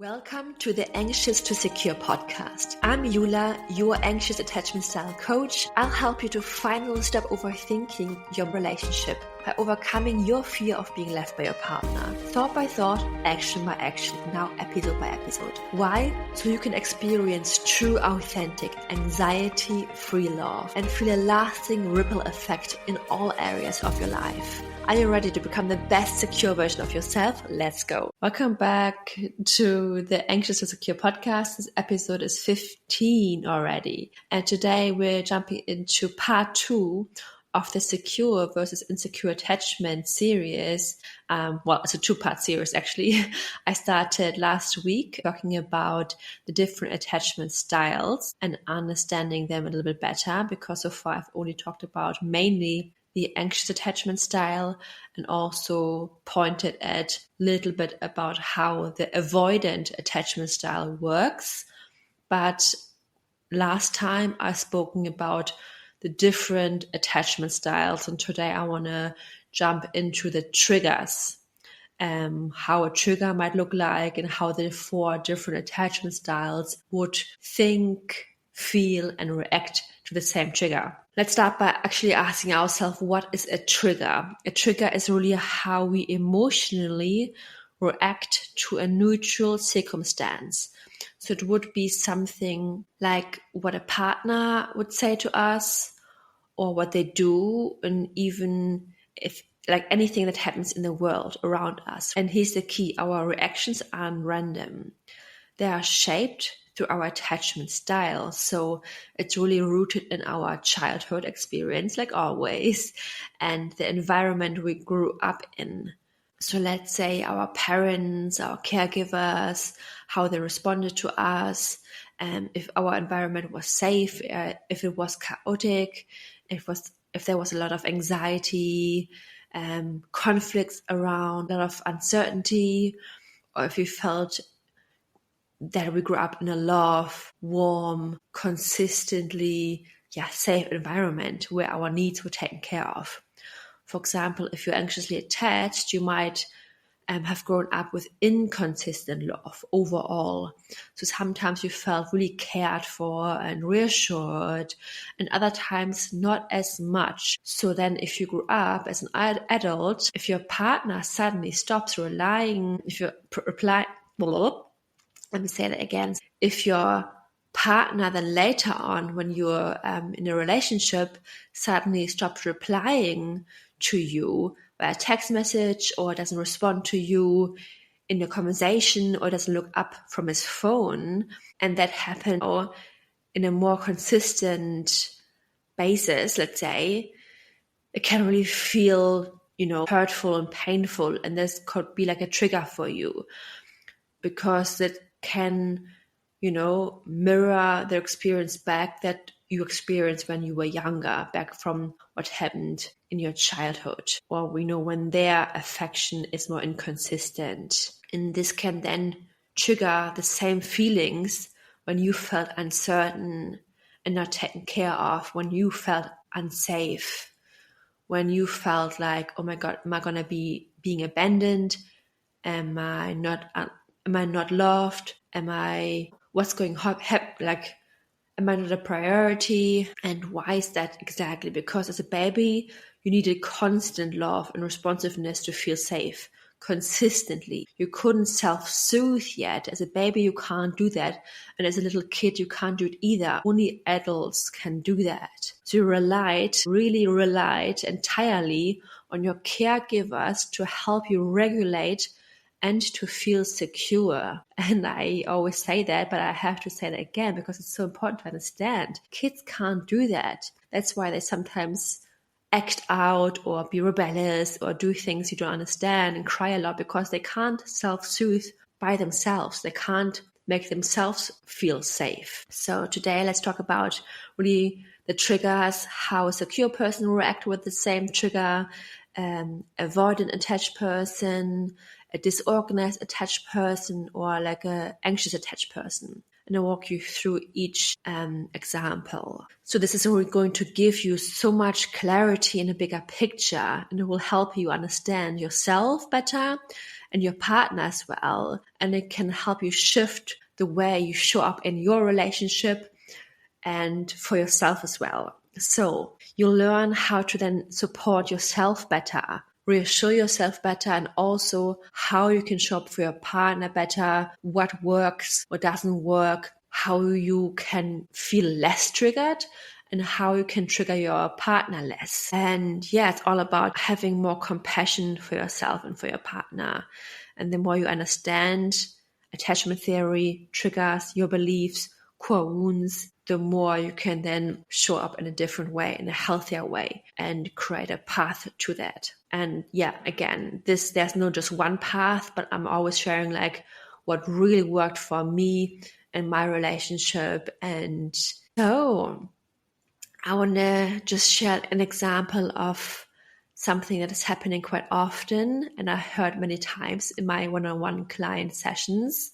Welcome to the Anxious to Secure podcast. I'm Jula, your anxious attachment style coach. I'll help you to finally stop overthinking your relationship by overcoming your fear of being left by your partner. Thought by thought, action by action, now episode by episode. Why? So you can experience true, authentic, anxiety-free love and feel a lasting ripple effect in all areas of your life. Are you ready to become the best secure version of yourself? Let's go. Welcome back to the Anxious to Secure podcast. This episode is 15 already. And today we're jumping into part 2 of the secure versus insecure attachment series. It's a 2-part series actually. I started last week talking about the different attachment styles and understanding them a little bit better, because so far I've only talked about mainly the anxious attachment style, and also pointed at a little bit about how the avoidant attachment style works. But last time I've spoken about the different attachment styles, and today I want to jump into the triggers, how a trigger might look like and how the 4 different attachment styles would think, feel, and react to the same trigger. Let's start by actually asking ourselves, what is a trigger? A trigger is really how we emotionally react to a neutral circumstance. So it would be something like what a partner would say to us, or what they do, and even if like anything that happens in the world around us. And here's the key: our reactions aren't random. They are shaped through our attachment style. So it's really rooted in our childhood experience, like always, and the environment we grew up in. So let's say our parents, our caregivers, how they responded to us, if our environment was safe, if it was chaotic, if there was a lot of anxiety, conflicts around, a lot of uncertainty, or if we felt that we grew up in a love, warm, consistently, safe environment where our needs were taken care of. For example, if you're anxiously attached, you might have grown up with inconsistent love overall. So sometimes you felt really cared for and reassured, and other times not as much. So then if you grew up as an adult, if your partner suddenly stops relying, let me say that again. If your partner then later on, when you're in a relationship, suddenly stops replying to you by text message, or doesn't respond to you in your conversation, or doesn't look up from his phone, and that happened or in a more consistent basis, let's say, it can really feel, hurtful and painful. And this could be like a trigger for you, because it can, mirror the experience back that you experienced when you were younger, back from what happened in your childhood, or when their affection is more inconsistent. And this can then trigger the same feelings when you felt uncertain and not taken care of, when you felt unsafe, when you felt like, oh my God, am I going to be being abandoned? Am I not loved? What's going on? Am I not a priority? And why is that exactly? Because as a baby, you needed constant love and responsiveness to feel safe consistently. You couldn't self-soothe yet. As a baby, you can't do that. And as a little kid, you can't do it either. Only adults can do that. So you really relied entirely on your caregivers to help you regulate and to feel secure. And I always say that, but I have to say that again because it's so important to understand. Kids can't do that. That's why they sometimes act out or be rebellious or do things you don't understand and cry a lot, because they can't self-soothe by themselves. They can't make themselves feel safe. So today let's talk about really the triggers, how a secure person will react with the same trigger, avoidant attached person, a disorganized attached person, or like a anxious attached person. And I'll walk you through each example. So this is really going to give you so much clarity in a bigger picture, and it will help you understand yourself better and your partner as well. And it can help you shift the way you show up in your relationship and for yourself as well. So you'll learn how to then support yourself better, reassure yourself better, and also how you can show up for your partner better, what works, what doesn't work, how you can feel less triggered, and how you can trigger your partner less. And yeah, it's all about having more compassion for yourself and for your partner. And the more you understand attachment theory, triggers, your beliefs, core wounds, the more you can then show up in a different way, in a healthier way, and create a path to that. And yeah, again, there's no just one path, but I'm always sharing like what really worked for me and my relationship. And so I want to just share an example of something that is happening quite often, and I heard many times in my one-on-one client sessions.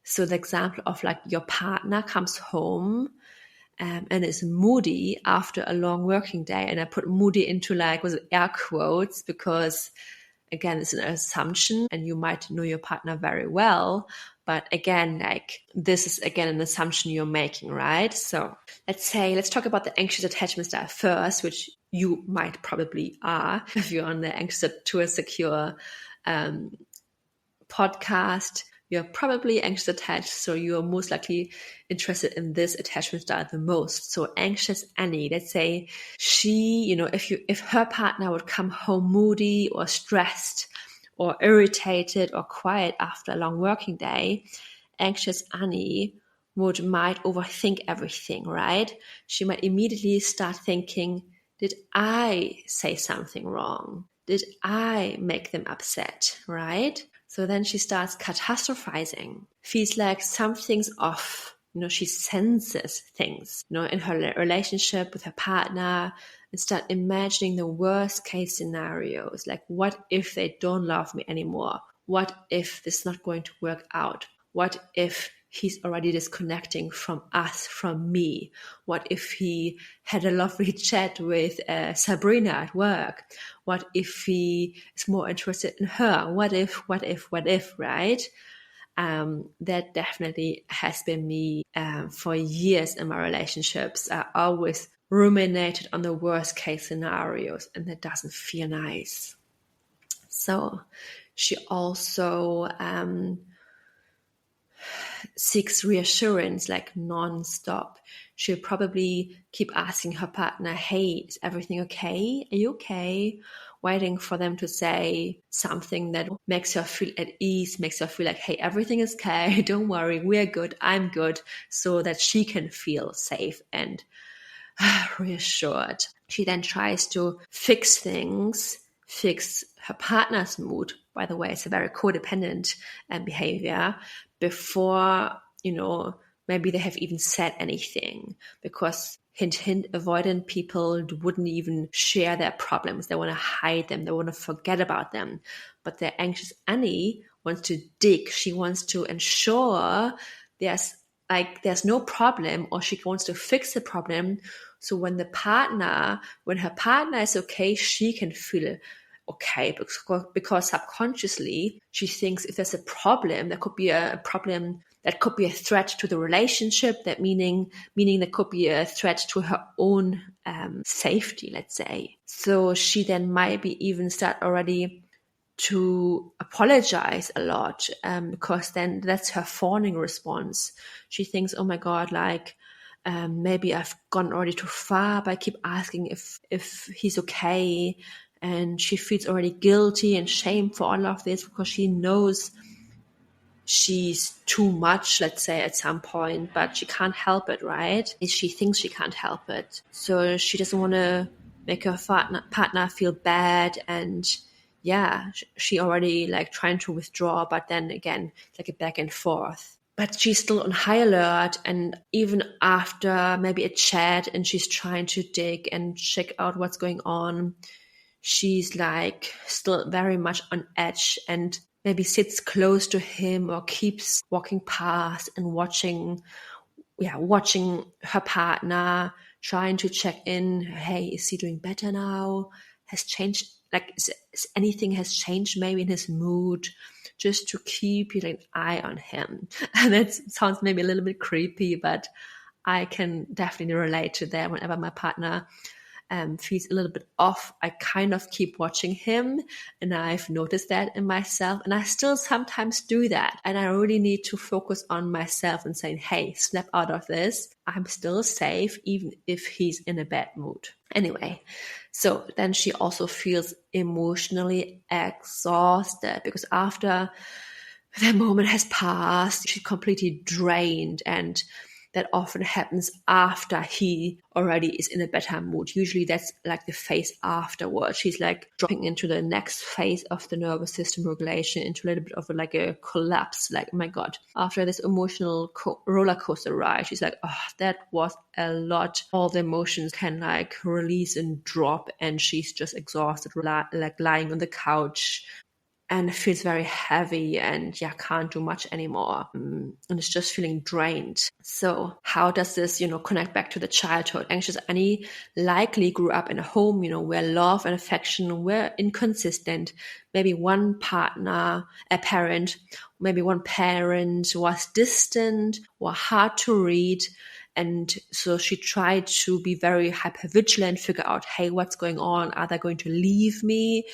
So the example of like your partner comes home and is moody after a long working day. And I put moody into like with air quotes because, again, it's an assumption and you might know your partner very well. But again, like this is again an assumption you're making, right? So let's talk about the anxious attachment style first, which you might probably are if you're on the anxious to secure podcast. You're probably anxious attached, so you're most likely interested in this attachment style the most. So anxious Annie, let's say she, if her partner would come home moody or stressed or irritated or quiet after a long working day, anxious Annie might overthink everything, right? She might immediately start thinking, did I say something wrong? Did I make them upset, right? So then she starts catastrophizing, feels like something's off. She senses things, in her relationship with her partner, and start imagining the worst case scenarios. Like, what if they don't love me anymore? What if this is not going to work out? What if he's already disconnecting from us, from me? What if he had a lovely chat with Sabrina at work? What if he is more interested in her? What if, right? That definitely has been me for years in my relationships. I always ruminated on the worst case scenarios, and that doesn't feel nice. So she also seeks reassurance like non-stop. She'll probably keep asking her partner, hey, is everything okay? Are you okay? Waiting for them to say something that makes her feel at ease, makes her feel like, hey, everything is okay. Don't worry. We're good. I'm good. So that she can feel safe and reassured. She then tries to fix things, fix her partner's mood. By the way, it's a very codependent behavior before, maybe they have even said anything, because hint, avoidant people wouldn't even share their problems. They want to hide them. They want to forget about them. But the anxious Annie wants to dig. She wants to ensure there's no problem, or she wants to fix the problem. So when her partner is okay, she can feel okay, because subconsciously she thinks if there's a problem, there could be a problem that could be a threat to the relationship, that meaning there could be a threat to her own safety, let's say. So she then might be even start already to apologize a lot, because then that's her fawning response. She thinks, oh my God, maybe I've gone already too far, but I keep asking if he's okay. And she feels already guilty and shame for all of this, because she knows she's too much, let's say, at some point, but she can't help it, right? She thinks she can't help it. So she doesn't want to make her partner feel bad. And yeah, she already trying to withdraw, but then again, a back and forth. But she's still on high alert, and even after maybe a chat and she's trying to dig and check out what's going on, she's still very much on edge, and maybe sits close to him or keeps walking past and watching her partner, trying to check in. Hey, is he doing better anything has changed maybe in his mood? just to keep an eye on him. And that sounds maybe a little bit creepy, but I can definitely relate to that. Whenever my partner feels a little bit off, I kind of keep watching him, and I've noticed that in myself, and I still sometimes do that. And I really need to focus on myself and saying, hey, snap out of this. I'm still safe, even if he's in a bad mood. Anyway, so then she also feels emotionally exhausted, because after the moment has passed, she's completely drained, and that often happens after he already is in a better mood. Usually that's like the phase afterwards. She's like dropping into the next phase of the nervous system regulation, into a little bit of like a collapse. Like, oh my God, after this emotional roller coaster ride, she's like, oh, that was a lot. All the emotions can like release and drop, and she's just exhausted, like lying on the couch, and feels very heavy and can't do much anymore. And it's just feeling drained. So how does this, connect back to the childhood? Anxious Annie likely grew up in a home, where love and affection were inconsistent. Maybe one partner, a parent, maybe one parent was distant or hard to read. And so she tried to be very hypervigilant, figure out, hey, what's going on? Are they going to leave me?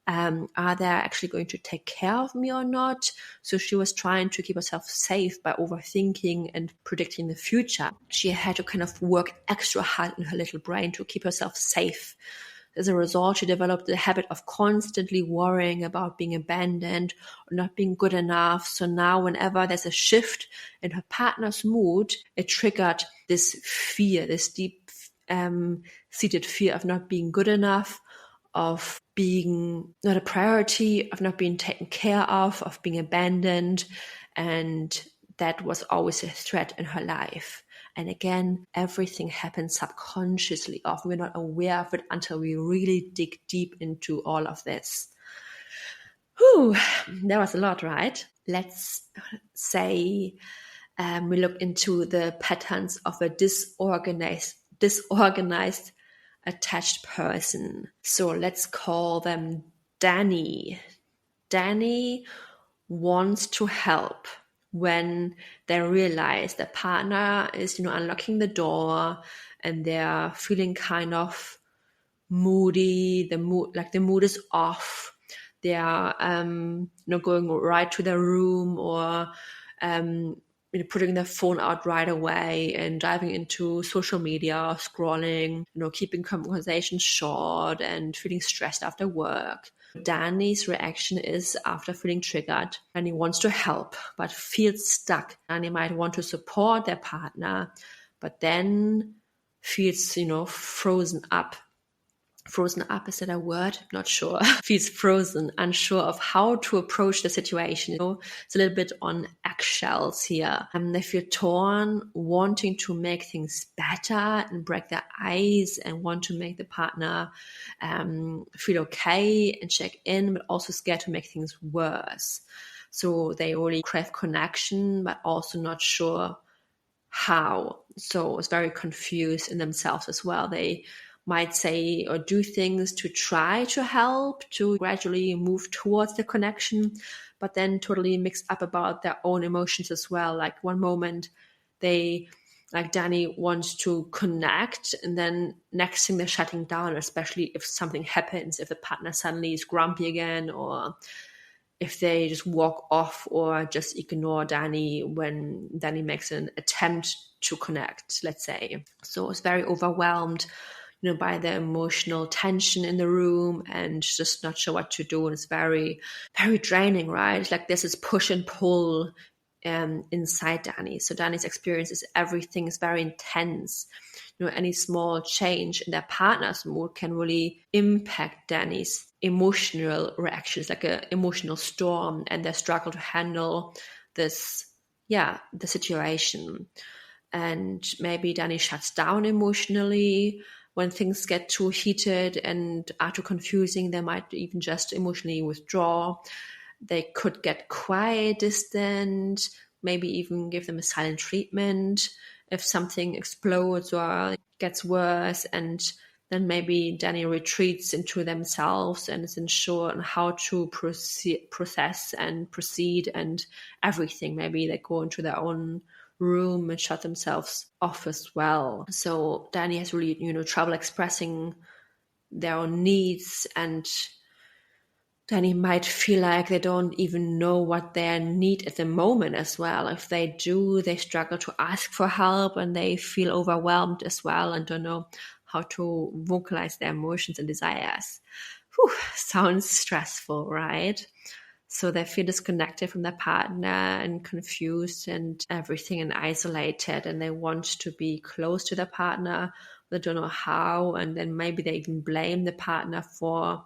Are they actually going to take care of me or not? So she was trying to keep herself safe by overthinking and predicting the future. She had to kind of work extra hard in her little brain to keep herself safe. As a result, she developed the habit of constantly worrying about being abandoned or not being good enough. So now whenever there's a shift in her partner's mood, it triggered this fear, this deep seated fear of not being good enough, of being not a priority, of not being taken care of being abandoned. And that was always a threat in her life. And again, everything happens subconsciously. Often we're not aware of it until we really dig deep into all of this. Whew, that was a lot, right? Let's say we look into the patterns of a disorganized attached person. So let's call them Danny. Danny wants to help when they realize the partner is, unlocking the door and they're feeling kind of moody. The mood is off. They are, going right to their room, or putting their phone out right away and diving into social media, scrolling, keeping conversations short and feeling stressed after work. Danny's reaction is, after feeling triggered, Danny wants to help but feels stuck. Danny might want to support their partner, but then feels, frozen up. Frozen up, is that a word? Not sure. Feels frozen, unsure of how to approach the situation. It's a little bit on eggshells here. They feel torn, wanting to make things better and break their ice, and want to make the partner feel okay and check in, but also scared to make things worse. So they really crave connection, but also not sure how. So it's very confused in themselves as well. They might say or do things to try to help, to gradually move towards the connection, but then totally mixed up about their own emotions as well. Like one moment like Danny wants to connect, and then next thing they're shutting down, especially if something happens, if the partner suddenly is grumpy again, or if they just walk off or just ignore Danny when Danny makes an attempt to connect, let's say. So it's very overwhelmed, by the emotional tension in the room and just not sure what to do. And it's very, very draining, right? It's like there's this push and pull inside Danny. So Danny's experience is everything is very intense. Any small change in their partner's mood can really impact Danny's emotional reactions, like an emotional storm, and their struggle to handle this, the situation. And maybe Danny shuts down emotionally when things get too heated and are too confusing. They might even just emotionally withdraw. They could get quiet, distant, maybe even give them a silent treatment if something explodes or gets worse. And then maybe Danny retreats into themselves and is unsure on how to process and proceed and everything. Maybe they go into their own room and shut themselves off as well. So Danny has really, trouble expressing their own needs, and Danny might feel like they don't even know what they need at the moment as well. If they do, they struggle to ask for help and they feel overwhelmed as well and don't know how to vocalize their emotions and desires. Whew, sounds stressful, right? So they feel disconnected from their partner and confused and everything and isolated, and they want to be close to their partner. They don't know how, and then maybe they even blame the partner for,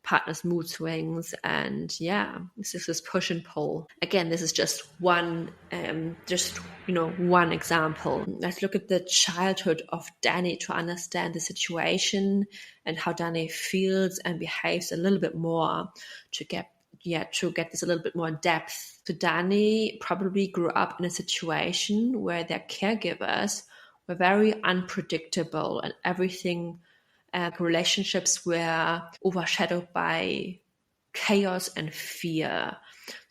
partner's mood swings, and this is this push and pull. Again, this is just one example. Let's look at the childhood of Danny to understand the situation and how Danny feels and behaves a little bit more to get this a little bit more depth. So Danny probably grew up in a situation where their caregivers were very unpredictable, and everything, relationships were overshadowed by chaos and fear.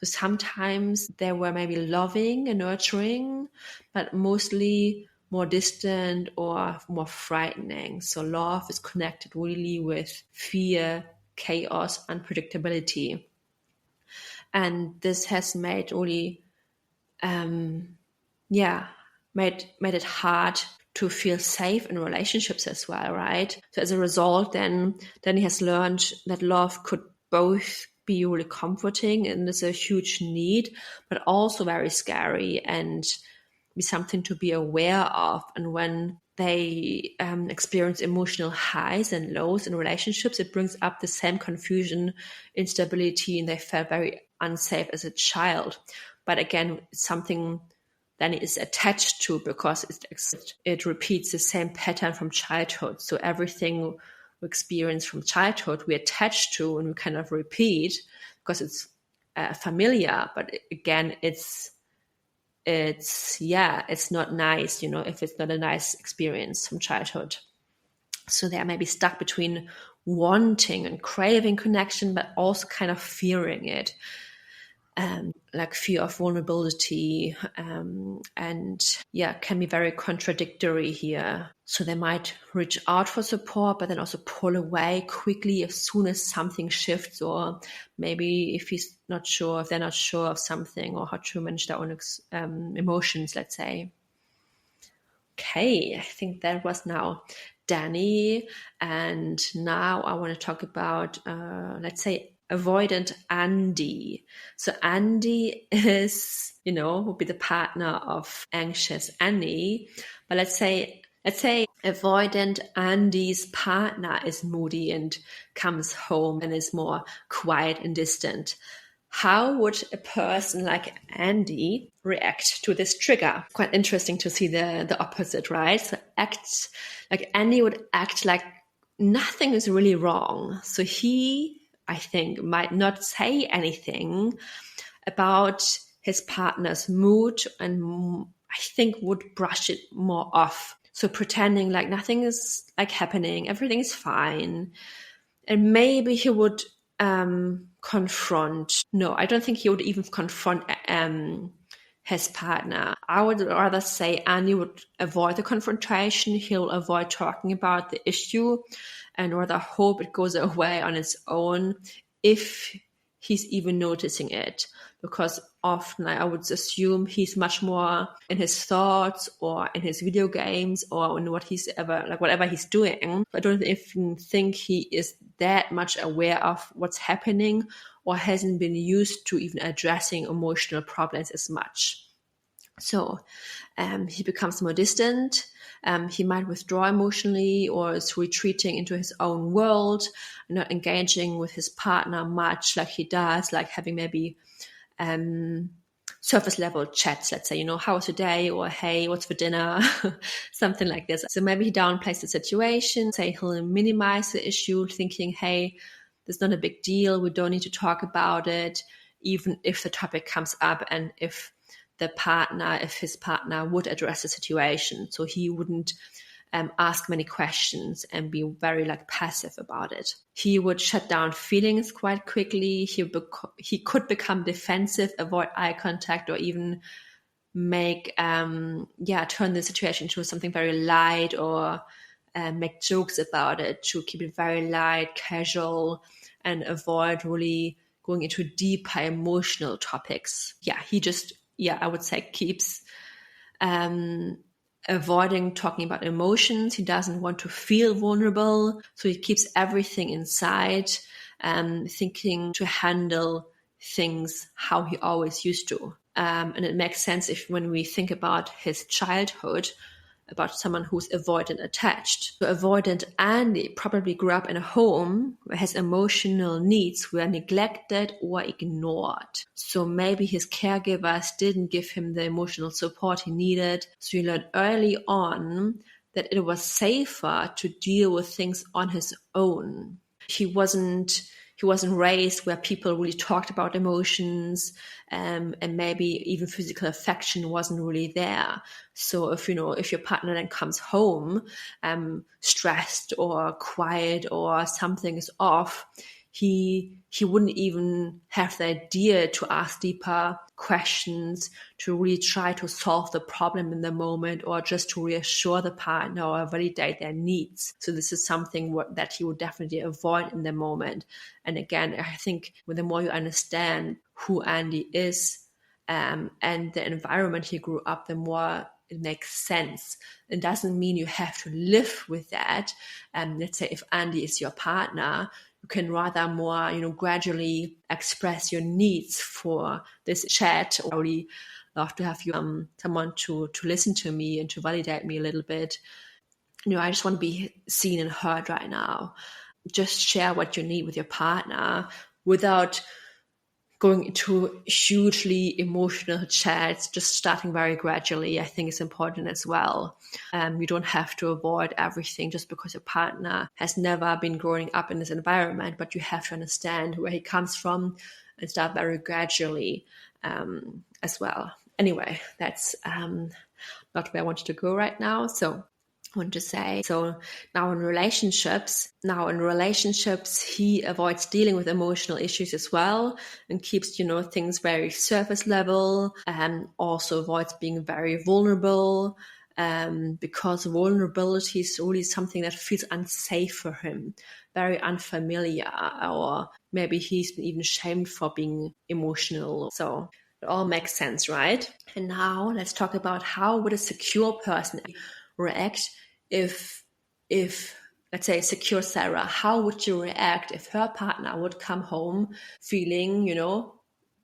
So sometimes they were maybe loving and nurturing, but mostly more distant or more frightening. So love is connected really with fear, chaos, unpredictability. And this has made really, made it hard to feel safe in relationships as well, right? So as a result, then he has learned that love could both be really comforting and is a huge need, but also very scary and be something to be aware of. And when they experience emotional highs and lows in relationships, it brings up the same confusion, instability, and they felt very unsafe as a child. But again, it's something then it is attached to, because it repeats the same pattern from childhood. So everything we experience from childhood, we attach to and we kind of repeat because it's familiar. But again, it's not nice, if it's not a nice experience from childhood. So they are maybe stuck between wanting and craving connection, but also kind of fearing it. Like fear of vulnerability, can be very contradictory here. So they might reach out for support, but then also pull away quickly as soon as something shifts, or maybe if they're not sure of something or how to manage their own emotions, let's say. Okay, I think that was now Danny, and now I want to talk about, let's say, avoidant Andy. So Andy is, would be the partner of anxious Annie. But let's say avoidant Andy's partner is moody and comes home and is more quiet and distant. How would a person like Andy react to this trigger? Quite interesting to see the opposite, right? So Andy would act like nothing is really wrong. So he, I think, might not say anything about his partner's mood, and I think would brush it more off. So pretending like nothing is happening, everything is fine. And maybe he would confront. No, I don't think he would even confront his partner. I would rather say Andy would avoid the confrontation. He'll avoid talking about the issue and rather hope it goes away on its own if he's even noticing it. Because often I would assume he's much more in his thoughts or in his video games or in whatever he's doing. I don't even think he is that much aware of what's happening or hasn't been used to even addressing emotional problems as much. So he becomes more distant. He might withdraw emotionally or is retreating into his own world, not engaging with his partner much like he does, like having maybe surface level chats, let's say, how was your day, or hey, what's for dinner, something like this. So maybe he downplays the situation, say he'll minimize the issue, thinking, hey, there's not a big deal, we don't need to talk about it, even if the topic comes up and if his partner would address the situation. So he wouldn't ask many questions and be very like passive about it. He would shut down feelings quite quickly. He could become defensive, avoid eye contact, or even make turn the situation into something very light, or make jokes about it to keep it very light, casual, and avoid really going into deeper emotional topics. I would say keeps avoiding talking about emotions. He doesn't want to feel vulnerable, so he keeps everything inside, thinking to handle things how he always used to. And it makes sense when we think about his childhood, about someone who's avoidant attached. So avoidant Andy probably grew up in a home where his emotional needs were neglected or ignored. So maybe his caregivers didn't give him the emotional support he needed. So he learned early on that it was safer to deal with things on his own. He wasn't raised where people really talked about emotions, and maybe even physical affection wasn't really there. So if your partner then comes home stressed or quiet or something is off, he wouldn't even have the idea to ask deeper questions, to really try to solve the problem in the moment, or just to reassure the partner or validate their needs. So this is something that he would definitely avoid in the moment. And again, I think the more you understand who Andy is and the environment he grew up, the more it makes sense. It doesn't mean you have to live with that. Let's say if Andy is your partner, you can rather more, gradually express your needs for this chat. I really love to have you, someone to listen to me and to validate me a little bit. I just want to be seen and heard right now. Just share what you need with your partner without going into hugely emotional chats, just starting very gradually, I think is important as well. You don't have to avoid everything just because your partner has never been growing up in this environment, but you have to understand where he comes from and start very gradually as well. Anyway, that's not where I wanted to go right now. So I want to say, so now in relationships, he avoids dealing with emotional issues as well, and keeps, things very surface level, and also avoids being very vulnerable, because vulnerability is really something that feels unsafe for him, very unfamiliar, or maybe he's been even shamed for being emotional. So it all makes sense, right? And now let's talk about how would a secure person react if let's say secure Sarah, how would you react if her partner would come home feeling,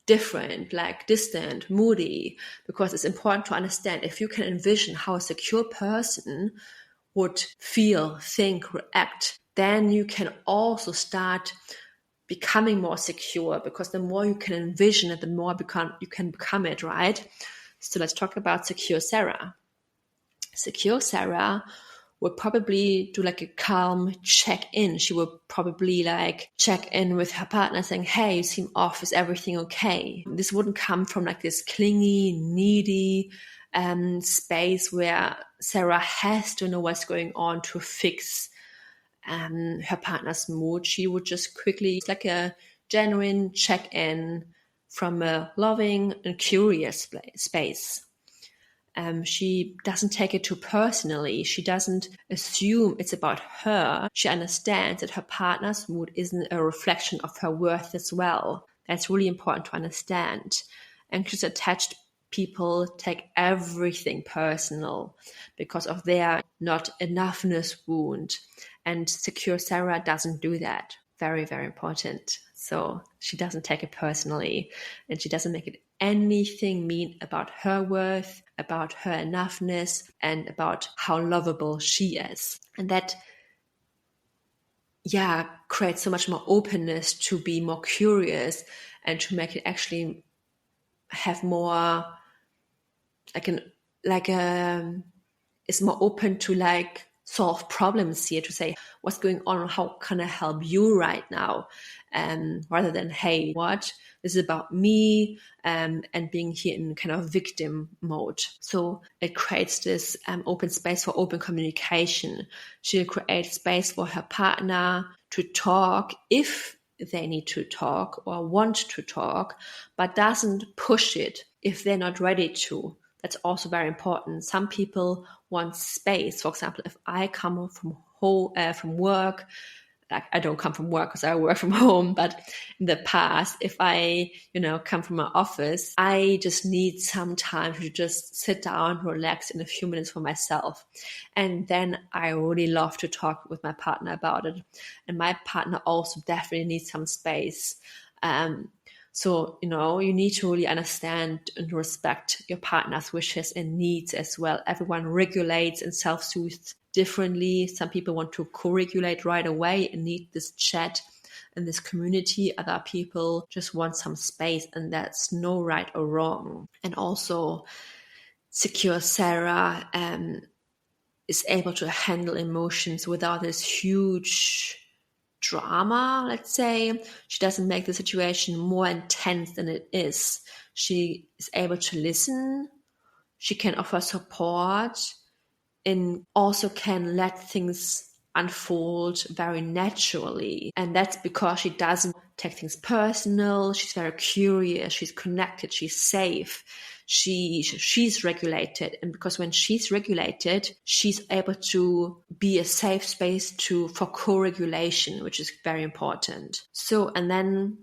different, like distant, moody? Because it's important to understand, if you can envision how a secure person would feel, think, react, then you can also start becoming more secure, because the more you can envision it, the more you can become it, right? So let's talk about secure Sarah. Secure Sarah would probably do like a calm check-in. She would probably like check in with her partner saying, hey, you seem off, is everything okay? This wouldn't come from like this clingy, needy space where Sarah has to know what's going on to fix her partner's mood. She would just quickly, it's like a genuine check-in from a loving and curious space. She doesn't take it too personally. She doesn't assume it's about her. She understands that her partner's mood isn't a reflection of her worth as well. That's really important to understand. Anxious attached people take everything personal because of their not enoughness wound. And secure Sarah doesn't do that. Very, very important. So she doesn't take it personally, and she doesn't make it anything mean about her worth, about her enoughness, and about how lovable she is. And that, creates so much more openness to be more curious and to make it actually have more, it's more open to like solve problems here, to say what's going on, how can I help you right now, rather than, hey, what, this is about me, and being here in kind of victim mode. So it creates this open space for open communication. She'll create space for her partner to talk if they need to talk or want to talk, but doesn't push it if they're not ready to. That's also very important. Some people want space. For example, if I come from work, like I don't come from work because I work from home, but in the past, if I, come from my office, I just need some time to just sit down, relax in a few minutes for myself. And then I really love to talk with my partner about it. And my partner also definitely needs some space. So, you need to really understand and respect your partner's wishes and needs as well. Everyone regulates and self-soothes differently. Some people want to co-regulate right away and need this chat and this community. Other people just want some space, and that's no right or wrong. And also, secure Sarah is able to handle emotions without this huge drama, let's say. She doesn't make the situation more intense than it is. She is able to listen. She can offer support and also can let things unfold very naturally. And that's because she doesn't take things personal. She's very curious. She's connected. She's safe. She's regulated. And because when she's regulated, she's able to be a safe space for co-regulation, which is very important. So, and then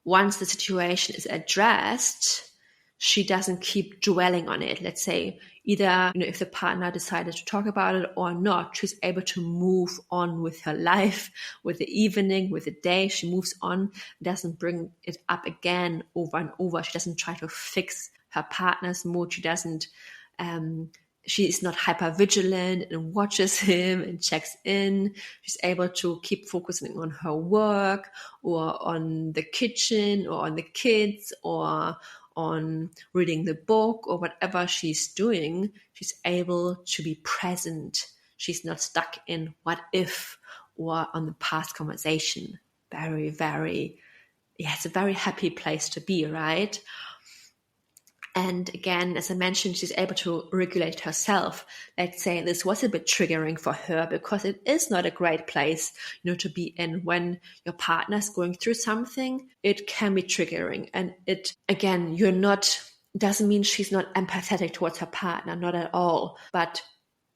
once the situation is addressed, she doesn't keep dwelling on it. Let's say either, if the partner decided to talk about it or not, she's able to move on with her life, with the evening, with the day. She moves on, doesn't bring it up again over and over. She doesn't try to fix her partner's mood. She doesn't, she is not hyper vigilant and watches him and checks in. She's able to keep focusing on her work or on the kitchen or on the kids or on reading the book or whatever she's doing. She's able to be present. She's not stuck in what if or on the past conversation. Very, very, it's a very happy place to be, right? And again, as I mentioned, she's able to regulate herself. Let's say this was a bit triggering for her because it is not a great place, to be in. When your partner's going through something, it can be triggering. And it, again, doesn't mean she's not empathetic towards her partner, not at all. But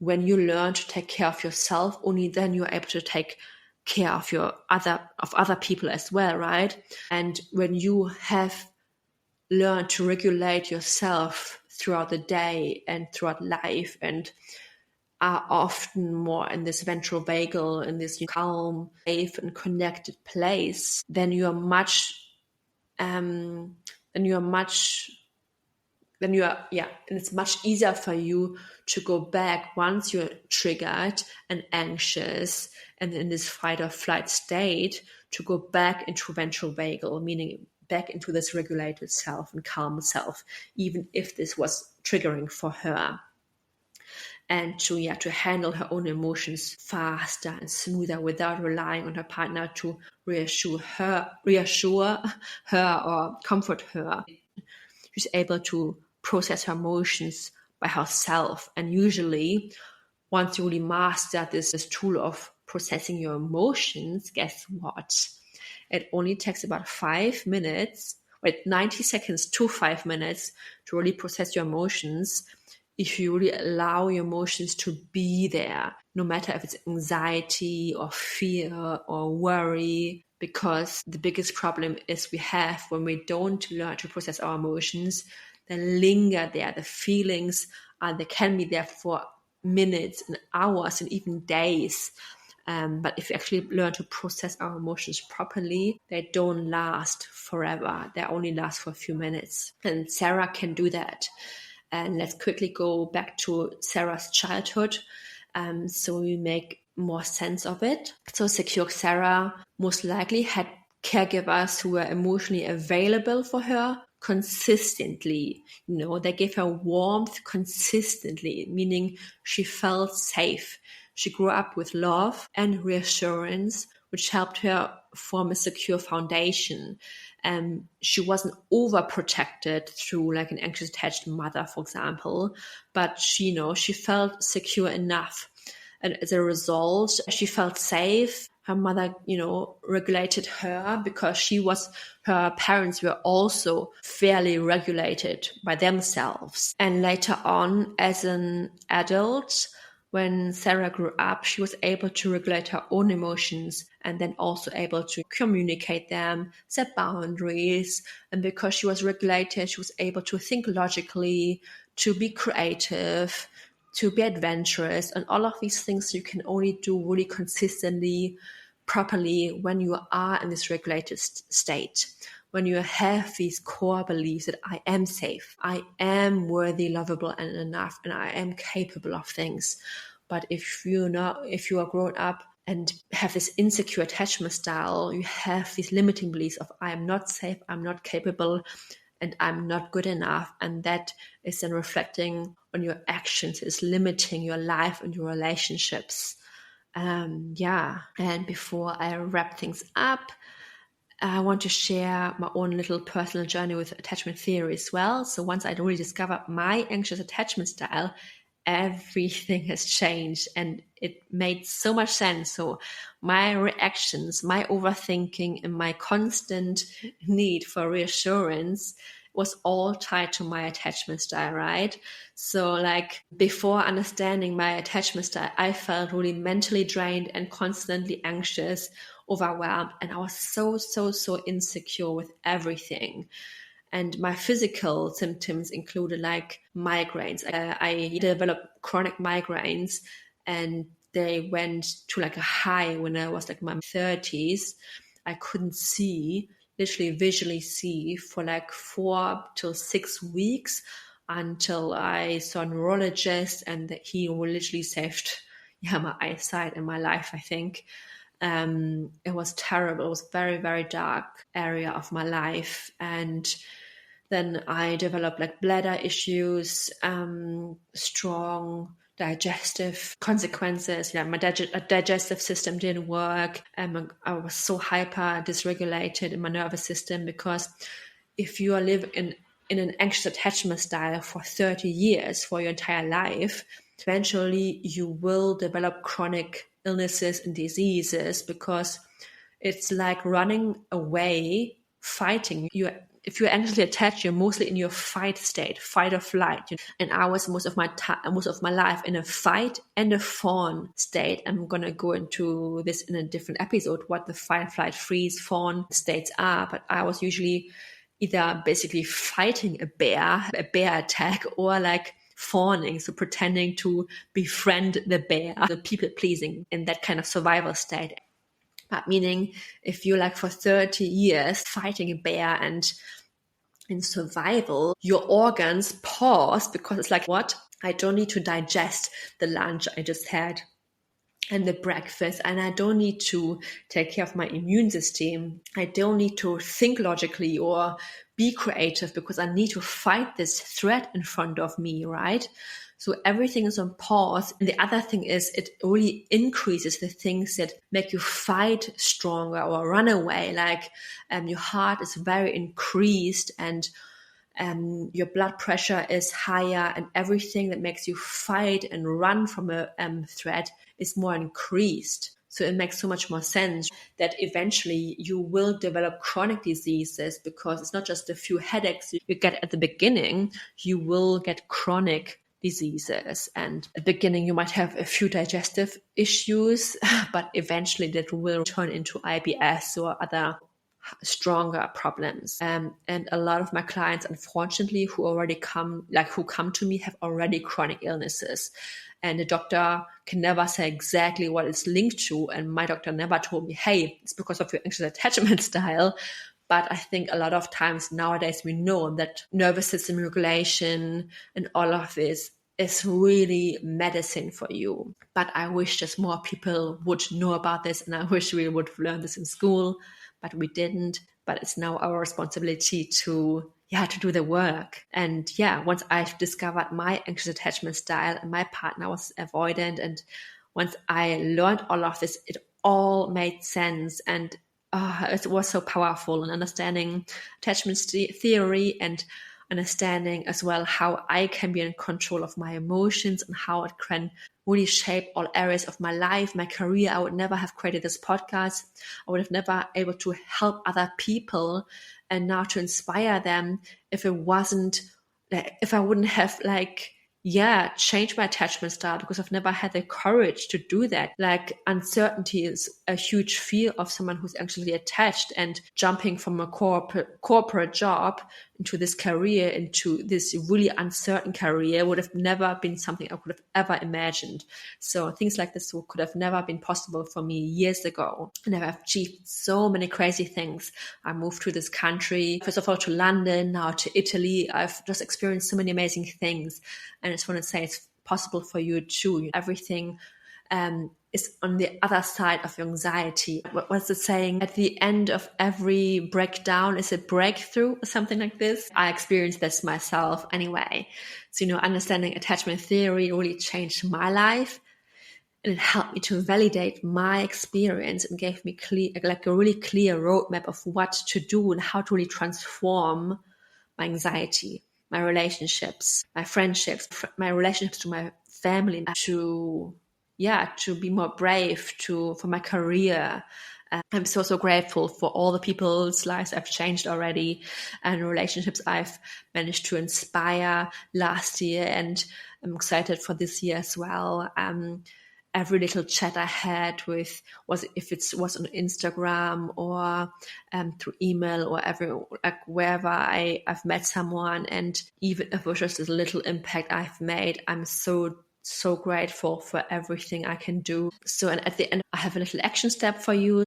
when you learn to take care of yourself, only then you're able to take care of other people as well, right? And when you have learn to regulate yourself throughout the day and throughout life and are often more in this ventral vagal, in this calm, safe and connected place, then and it's much easier for you to go back once you're triggered and anxious and in this fight or flight state, to go back into ventral vagal, meaning back into this regulated self and calm self, even if this was triggering for her. And to handle her own emotions faster and smoother without relying on her partner to reassure her or comfort her. She's able to process her emotions by herself. And usually, once you really master this tool of processing your emotions, guess what? It only takes about 90 seconds to 5 minutes to really process your emotions if you really allow your emotions to be there, no matter if it's anxiety or fear or worry, because the biggest problem is we have when we don't learn to process our emotions, they linger there. The feelings, they can be there for minutes and hours and even days. But if you actually learn to process our emotions properly, they don't last forever. They only last for a few minutes. And Sarah can do that. And let's quickly go back to Sarah's childhood, so we make more sense of it. So secure Sarah most likely had caregivers who were emotionally available for her consistently. They gave her warmth consistently, meaning she felt safe. She grew up with love and reassurance, which helped her form a secure foundation. She wasn't overprotected through like an anxious attached mother, for example, but she felt secure enough. And as a result, she felt safe. Her mother, regulated her because her parents were also fairly regulated by themselves. And later on, as an adult, when Sarah grew up, she was able to regulate her own emotions and then also able to communicate them, set boundaries. And because she was regulated, she was able to think logically, to be creative, to be adventurous, and all of these things you can only do really consistently, properly, when you are in this regulated state. When you have these core beliefs that I am safe, I am worthy, lovable, and enough, and I am capable of things. But if you are grown up and have this insecure attachment style, you have these limiting beliefs of I am not safe, I'm not capable, and I'm not good enough. And that is then reflecting on your actions, is limiting your life and your relationships. And before I wrap things up, I want to share my own little personal journey with attachment theory as well. So once I really discovered my anxious attachment style, everything has changed and it made so much sense. So my reactions, my overthinking, and my constant need for reassurance was all tied to my attachment style, right? So like before understanding my attachment style, I felt really mentally drained and constantly anxious, overwhelmed, and I was so insecure with everything. And my physical symptoms included like migraines. I developed chronic migraines, and they went to like a high when I was like in my 30s. I couldn't see, literally visually see, for like 4 to 6 weeks until I saw a neurologist, and that he literally saved my eyesight and my life, I think. It was terrible. It was a very, very dark area of my life. And then I developed like bladder issues, strong digestive consequences. My digestive system didn't work. I was so hyper dysregulated in my nervous system, because if you are living in an anxious attachment style for 30 years, for your entire life, eventually you will develop chronic illnesses and diseases, because it's like running away, fighting. If you're anxiously attached, you're mostly in your fight state, fight or flight. And I was most of my life in a fight and a fawn state. I'm gonna go into this in a different episode, what the fight, flight, freeze, fawn states are. But I was usually either basically fighting a bear attack, or like fawning, so pretending to befriend the bear, the people pleasing, in that kind of survival state. But meaning, if you're like for 30 years fighting a bear and in survival, your organs pause, because it's like, what? I don't need to digest the lunch I just had and the breakfast, and I don't need to take care of my immune system. I don't need to think logically or be creative, because I need to fight this threat in front of me, right? So everything is on pause. And the other thing is, it really increases the things that make you fight stronger or run away. Like your heart is very increased, and your blood pressure is higher, and everything that makes you fight and run from a threat is more increased. So it makes so much more sense that eventually you will develop chronic diseases, because it's not just a few headaches you get at the beginning, you will get chronic diseases. And at the beginning you might have a few digestive issues, but eventually that will turn into IBS or other stronger problems. And a lot of my clients, unfortunately, who come to me, have already chronic illnesses. And the doctor can never say exactly what it's linked to. And my doctor never told me, hey, it's because of your anxious attachment style. But I think a lot of times nowadays we know that nervous system regulation and all of this is really medicine for you. But I wish just more people would know about this, and I wish we would have learned this in school, but we didn't. But it's now our responsibility to to do the work. And once I've discovered my anxious attachment style and my partner was avoidant, and once I learned all of this, it all made sense. And it was so powerful in understanding attachment theory and understanding as well how I can be in control of my emotions and how it can really shape all areas of my life, my career. I would never have created this podcast. I would have never able to help other people and now to inspire them if I wouldn't have changed my attachment style, because I've never had the courage to do that. Like, uncertainty is a huge fear of someone who's anxiously attached, and jumping from a corporate job into this career, into this really uncertain career, would have never been something I could have ever imagined. So things like this could have never been possible for me years ago. And I've achieved so many crazy things. I moved to this country, first of all to London, now to Italy. I've just experienced so many amazing things. And I just want to say it's possible for you too. Everything is on the other side of your anxiety. What's the saying? At the end of every breakdown is a breakthrough, or something like this. I experienced this myself anyway. So, understanding attachment theory really changed my life. And it helped me to validate my experience and gave me a really clear roadmap of what to do and how to really transform my anxiety, my relationships, my friendships, my relationships to my family, to be more brave, for my career. I'm so grateful for all the people's lives I've changed already and relationships I've managed to inspire last year, and I'm excited for this year as well. Every little chat I had was on Instagram or through email or wherever I've met someone, and even if it was just a little impact I've made, I'm so grateful for everything I can do. So, and at the end, I have a little action step for you.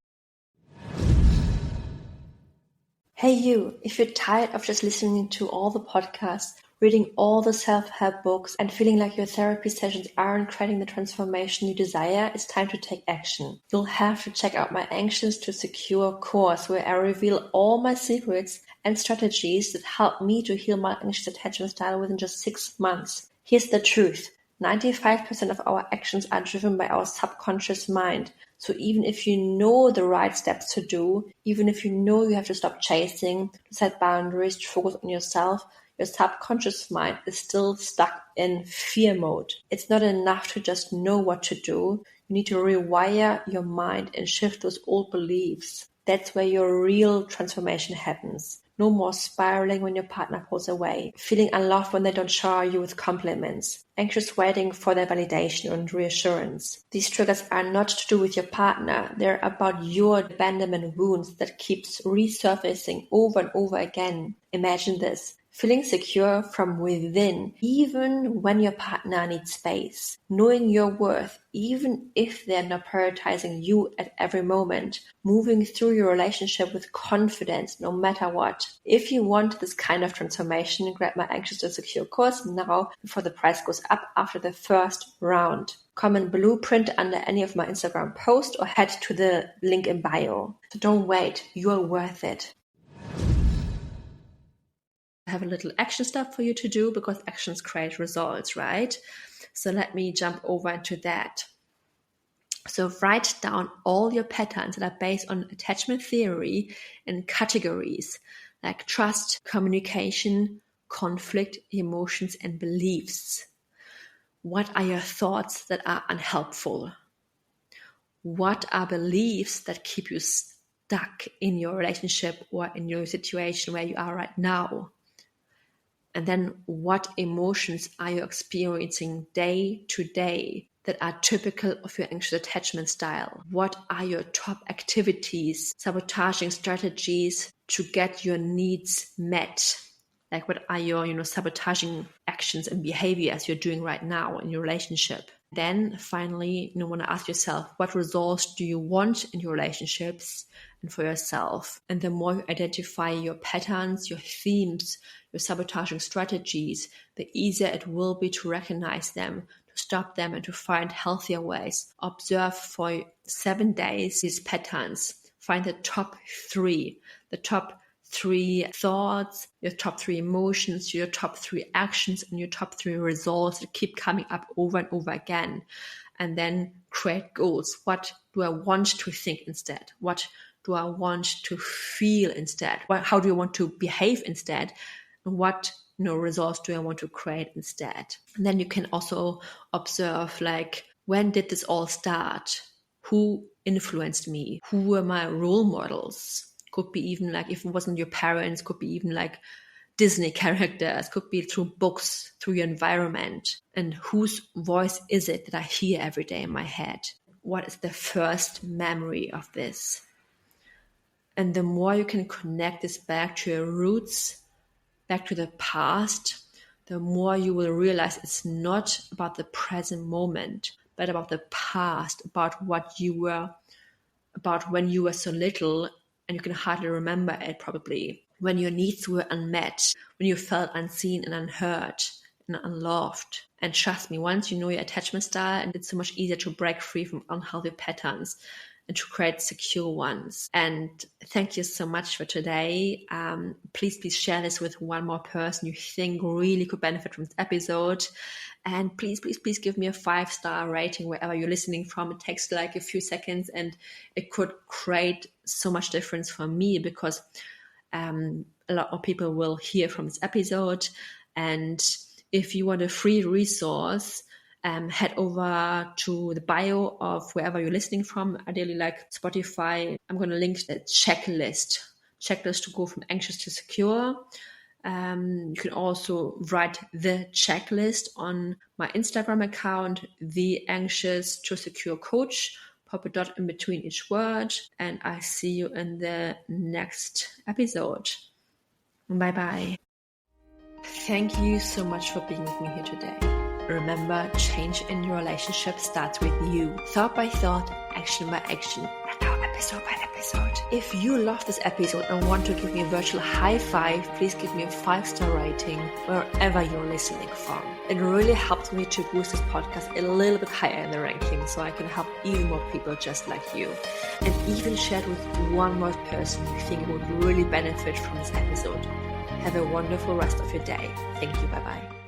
Hey you, if you're tired of just listening to all the podcasts, reading all the self-help books, and feeling like your therapy sessions aren't creating the transformation you desire, it's time to take action. You'll have to check out my Anxious to Secure course, where I reveal all my secrets and strategies that help me to heal my anxious attachment style within just 6 months. Here's the truth. 95% of our actions are driven by our subconscious mind. So even if you know the right steps to do, even if you know you have to stop chasing, to set boundaries, to focus on yourself, your subconscious mind is still stuck in fear mode. It's not enough to just know what to do. You need to rewire your mind and shift those old beliefs. That's where your real transformation happens. No more spiraling when your partner pulls away, feeling unloved when they don't shower you with compliments, anxious waiting for their validation and reassurance. These triggers are not to do with your partner. They're about your abandonment wounds that keeps resurfacing over and over again. Imagine this. Feeling secure from within, even when your partner needs space. Knowing your worth, even if they're not prioritizing you at every moment. Moving through your relationship with confidence, no matter what. If you want this kind of transformation, grab my Anxious to Secure course now before the price goes up after the first round. Comment blueprint under any of my Instagram posts or head to the link in bio. So don't wait, you're worth it. I have a little action step for you to do, because actions create results, right? So let me jump over into that. So write down all your patterns that are based on attachment theory in categories like trust, communication, conflict, emotions, and beliefs. What are your thoughts that are unhelpful? What are beliefs that keep you stuck in your relationship or in your situation where you are right now? And then what emotions are you experiencing day to day that are typical of your anxious attachment style? What are your top activities, sabotaging strategies to get your needs met? Like, what are your, sabotaging actions and behaviors you're doing right now in your relationship? Then finally, you want to ask yourself, what results do you want in your relationships and for yourself? And the more you identify your patterns, your themes, your sabotaging strategies, the easier it will be to recognize them, to stop them, and to find healthier ways. Observe for 7 days these patterns. Find the top 3 3 thoughts, your top 3 emotions, your top 3 actions, and your top 3 results that keep coming up over and over again. And then create goals. What do I want to think instead? What do I want to feel instead? How do I want to behave instead? And what results do I want to create instead? And then you can also observe, like, when did this all start? Who influenced me? Who were my role models? Could be even like, if it wasn't your parents, could be even like Disney characters, could be through books, through your environment. And whose voice is it that I hear every day in my head? What is the first memory of this? And the more you can connect this back to your roots, back to the past, the more you will realize it's not about the present moment, but about the past, about what you were, about when you were so little and you can hardly remember it probably, when your needs were unmet, when you felt unseen and unheard and unloved. And trust me, once you know your attachment style, and it's so much easier to break free from unhealthy patterns and to create secure ones. And thank you so much for today. Please share this with one more person you think really could benefit from this episode. And please give me a 5-star rating wherever you're listening from. It takes like a few seconds, and it could create so much difference for me, because a lot more people will hear from this episode. And if you want a free resource, head over to the bio of wherever you're listening from, ideally like Spotify. I'm going to link the checklist to go from anxious to secure. You can also write the checklist on my Instagram account, the anxious to secure coach. Pop a dot in between each word, and I see you in the next episode. Bye-bye. Thank you so much for being with me here today. Remember, change in your relationship starts with you. Thought by thought, action by action, and now episode by episode. If you love this episode and want to give me a virtual high five, please give me a 5-star rating wherever you're listening from. It really helps me to boost this podcast a little bit higher in the ranking, so I can help even more people just like you. And even share it with one more person you think would really benefit from this episode. Have a wonderful rest of your day. Thank you. Bye-bye.